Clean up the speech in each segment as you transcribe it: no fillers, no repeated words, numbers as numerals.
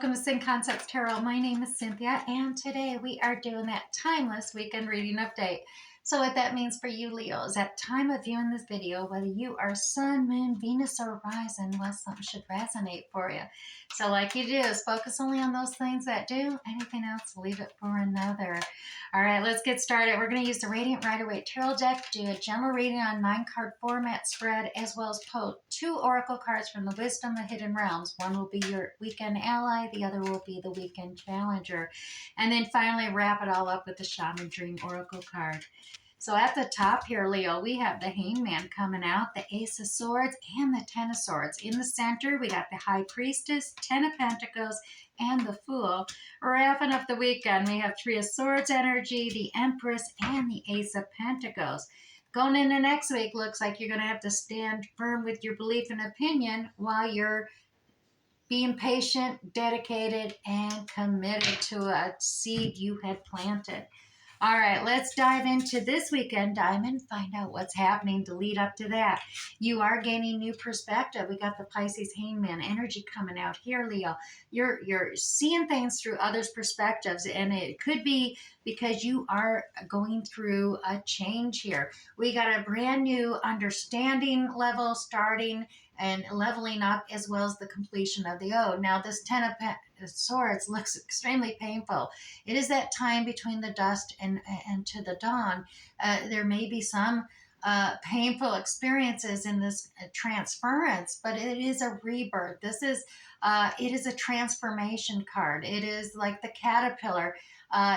welcome to Sin Concepts Tarot. My name is Cynthia, and today we are doing that timeless weekend reading update. So what that means for you, Leo, is at time of viewing this video, whether you are Sun, Moon, Venus, or Rising, well, something should resonate for you. So like you do is focus only on those things that do. Anything else, leave it for another. All right, let's get started. We're going to use the Radiant Rider-Waite Tarot deck, do a general reading on 9-card format spread, as well as pull 2 oracle cards from the Wisdom of Hidden Realms. One will be your weekend ally, the other will be the weekend challenger. And then finally wrap it all up with the Shaman Dream Oracle card. So at the top here, Leo, we have the Hangman coming out, the Ace of Swords, and the Ten of Swords. In the center, we got the High Priestess, 10 of Pentacles, and the Fool. Wrapping up the weekend, we have 3 of Swords energy, the Empress, and the Ace of Pentacles. Going into next week, looks like you're going to have to stand firm with your belief and opinion while you're being patient, dedicated, and committed to a seed you had planted. All right, let's dive into this weekend, Diamond, find out what's happening to lead up to that. You are gaining new perspective. We got the Pisces Hangman energy coming out here, Leo. You're seeing things through others' perspectives, and it could be because you are going through a change here. We got a brand new understanding level starting and leveling up, as well as the completion of the ode. Now, this Ten of Swords looks extremely painful. It is that time between the dust and to the dawn. There may be some painful experiences in this transference, but it is a rebirth. It is a transformation card. It is like the caterpillar.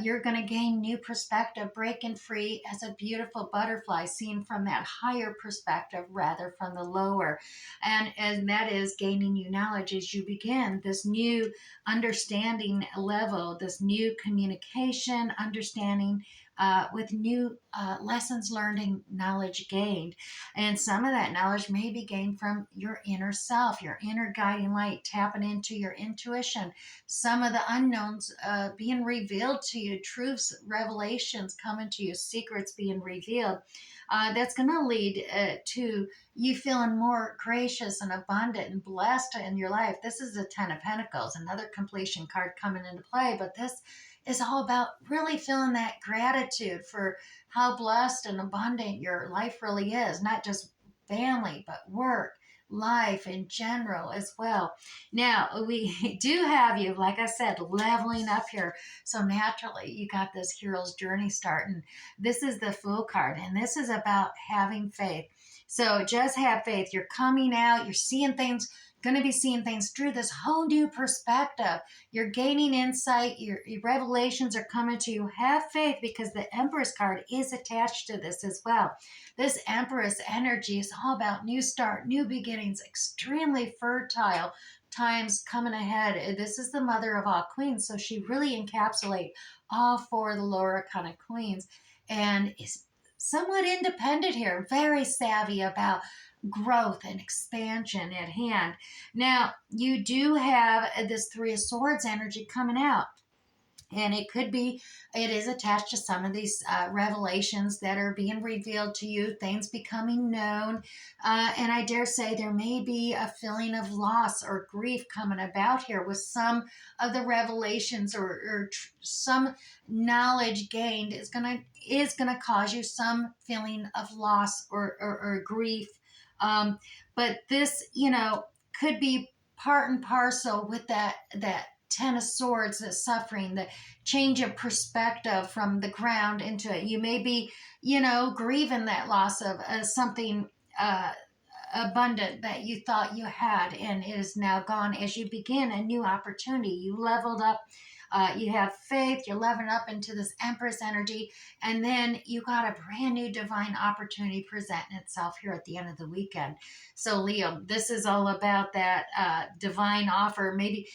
You're going to gain new perspective, breaking free as a beautiful butterfly, seen from that higher perspective rather from the lower. And that is gaining new knowledge as you begin this new understanding level, this new communication, understanding with new lessons learned and knowledge gained. And some of that knowledge may be gained from your inner self, your inner guiding light, tapping into your intuition. Some of the unknowns being revealed to you, truths, revelations coming to you, secrets being revealed. That's going to lead to you feeling more gracious and abundant and blessed in your life. This is the Ten of Pentacles, another completion card coming into play, but this is all about really feeling that gratitude for how blessed and abundant your life really is, not just family, but work, life in general as well. Now, we do have you, like I said, leveling up here. So naturally, you got this hero's journey starting. This is the Fool card, and this is about having faith. So just have faith. You're coming out, you're seeing things, going to be seeing things through this whole new perspective. You're gaining insight. Your revelations are coming to you. Have faith, because the Empress card is attached to this as well. This Empress energy is all about new start, new beginnings, extremely fertile times coming ahead. This is the mother of all queens, so she really encapsulates all 4 of the lower arcana queens and is somewhat independent here, very savvy about growth and expansion at hand. Now, you do have this 3 of Swords energy coming out. And it is attached to some of these revelations that are being revealed to you, things becoming known. And I dare say there may be a feeling of loss or grief coming about here with some of the revelations or some knowledge gained is going to cause you some feeling of loss or grief. But this, could be part and parcel with that Ten of Swords, the suffering, the change of perspective from the ground into it. You may be, grieving that loss of something abundant that you thought you had, and it is now gone as you begin a new opportunity. You leveled up. You have faith, you're leveling up into this Empress energy, and then you got a brand new divine opportunity presenting itself here at the end of the weekend. So Leo, this is all about that divine offer, maybe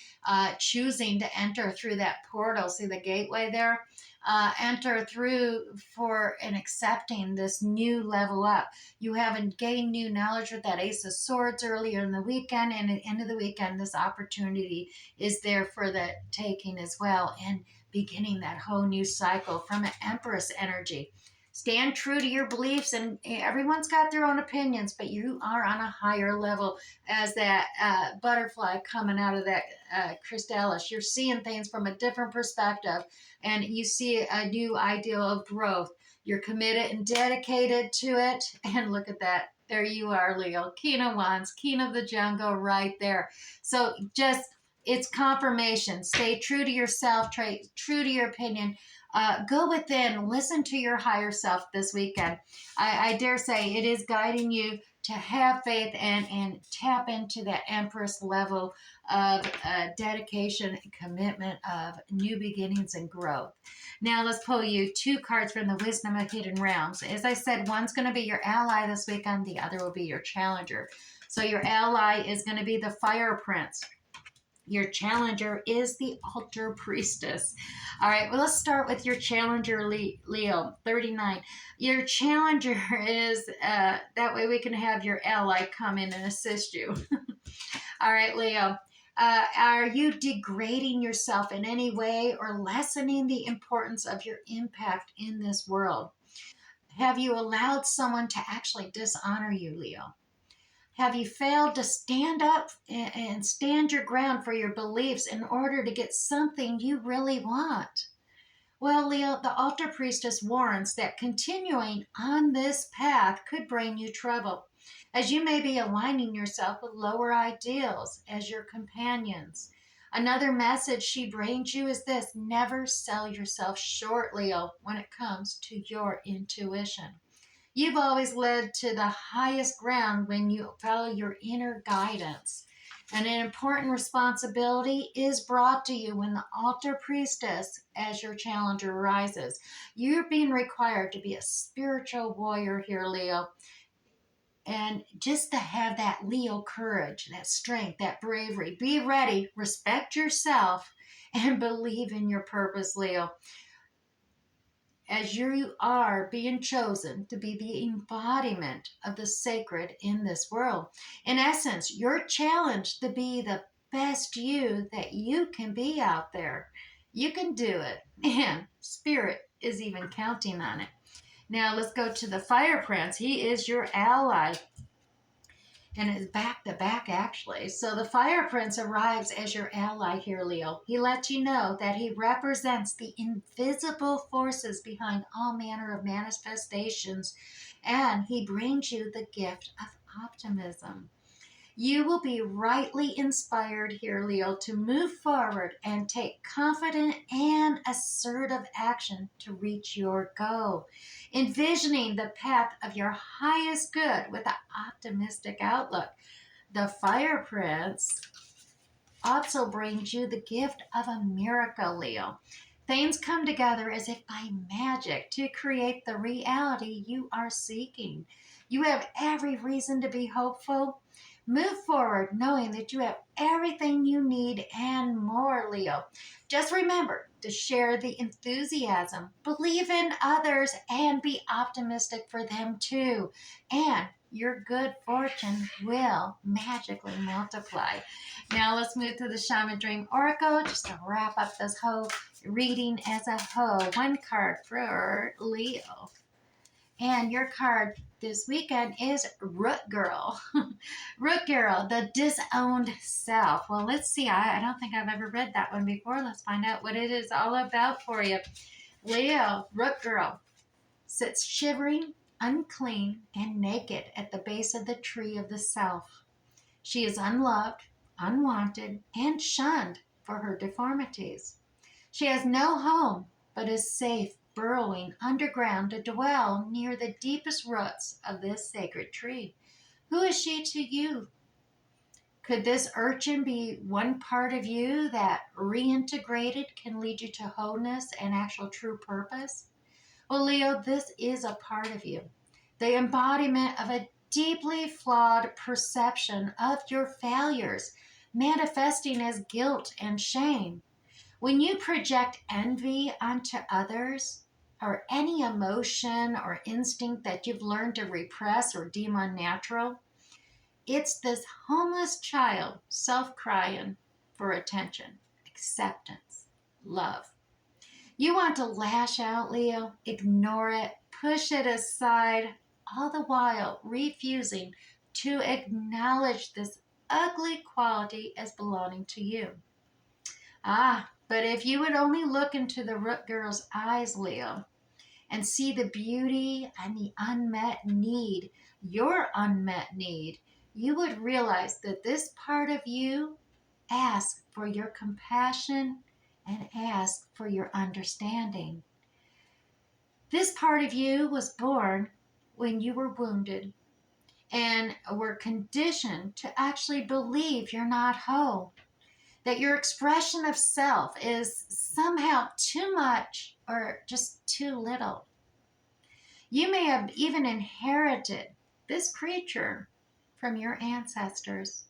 choosing to enter through that portal. See the gateway there? Enter through for and accepting this new level up. You haven't gained new knowledge with that Ace of Swords earlier in the weekend, and at the end of the weekend, this opportunity is there for the taking as well, and beginning that whole new cycle from an Empress energy. Stand true to your beliefs, and everyone's got their own opinions, but you are on a higher level as that butterfly coming out of that chrysalis. You're seeing things from a different perspective, and you see a new ideal of growth. You're committed and dedicated to it, and look at that. There you are, Leo. King of Wands, King of the Jungle, right there. So just, it's confirmation. Stay true to yourself, true to your opinion. Go within, listen to your higher self this weekend. I dare say it is guiding you to have faith and tap into that Empress level of dedication and commitment of new beginnings and growth. Now let's pull you two cards from the Wisdom of Hidden Realms. As I said, one's going to be your ally this weekend, the other will be your challenger. So your ally is going to be the Fire Prince. Your challenger is the altar priestess. All right, well, let's start with your challenger, Leo, 39. Your challenger is, that way we can have your ally come in and assist you. All right, Leo. Are you degrading yourself in any way or lessening the importance of your impact in this world? Have you allowed someone to actually dishonor you, Leo? Have you failed to stand up and stand your ground for your beliefs in order to get something you really want? Well, Leo, the altar priestess warns that continuing on this path could bring you trouble, as you may be aligning yourself with lower ideals as your companions. Another message she brings you is this: never sell yourself short, Leo, when it comes to your intuition. You've always led to the highest ground when you follow your inner guidance. And an important responsibility is brought to you when the altar priestess, as your challenger, rises. You're being required to be a spiritual warrior here, Leo. And just to have that Leo courage, that strength, that bravery. Be ready, respect yourself, and believe in your purpose, Leo, as you are being chosen to be the embodiment of the sacred in this world. In essence, you're challenged to be the best you that you can be out there. You can do it, and Spirit is even counting on it. Now let's go to the Fire Prince. He is your ally, and it's back to back actually. So the Fire Prince arrives as your ally here, Leo. He lets you know that he represents the invisible forces behind all manner of manifestations, and he brings you the gift of optimism. You will be rightly inspired here, Leo, to move forward and take confident and assertive action to reach your goal, envisioning the path of your highest good with an optimistic outlook. The Fire Prince also brings you the gift of a miracle, Leo. Things come together as if by magic to create the reality you are seeking. You have every reason to be hopeful. Move forward knowing that you have everything you need and more, Leo. Just remember to share the enthusiasm, believe in others, and be optimistic for them too. And your good fortune will magically multiply. Now let's move to the Shaman Dream Oracle just to wrap up this whole reading as a whole. One card for Leo. And your card this weekend is Root Girl. Root Girl, the disowned self. Well, let's see. I don't think I've ever read that one before. Let's find out what it is all about for you. Leo, Root Girl, sits shivering, unclean, and naked at the base of the tree of the self. She is unloved, unwanted, and shunned for her deformities. She has no home, but is safe burrowing underground to dwell near the deepest roots of this sacred tree. Who is she to you? Could this urchin be one part of you that reintegrated can lead you to wholeness and actual true purpose? Well, Leo, this is a part of you, the embodiment of a deeply flawed perception of your failures, manifesting as guilt and shame. When you project envy onto others, or any emotion or instinct that you've learned to repress or deem unnatural, it's this homeless child self-crying for attention, acceptance, love. You want to lash out, Leo, ignore it, push it aside, all the while refusing to acknowledge this ugly quality as belonging to you. But if you would only look into the root girl's eyes, Leo, and see the beauty and the unmet need, your unmet need, you would realize that this part of you asks for your compassion and asks for your understanding. This part of you was born when you were wounded and were conditioned to actually believe you're not whole, that your expression of self is somehow too much or just too little. You may have even inherited this creature from your ancestors.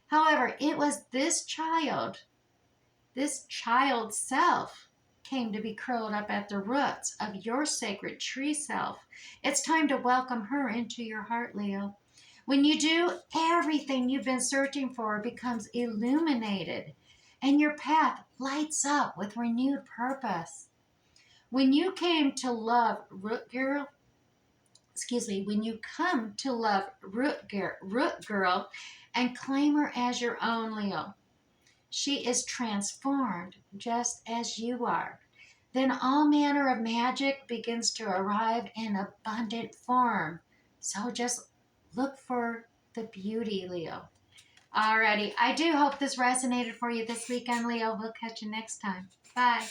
However, it was this child's self came to be curled up at the roots of your sacred tree self. It's time to welcome her into your heart, Leo. When you do, everything you've been searching for becomes illuminated and your path lights up with renewed purpose. When you came to love when you come to love Root Girl and claim her as your own, Leo, she is transformed just as you are. Then all manner of magic begins to arrive in abundant form. So just look for the beauty, Leo. Alrighty, I do hope this resonated for you this weekend, Leo. We'll catch you next time. Bye.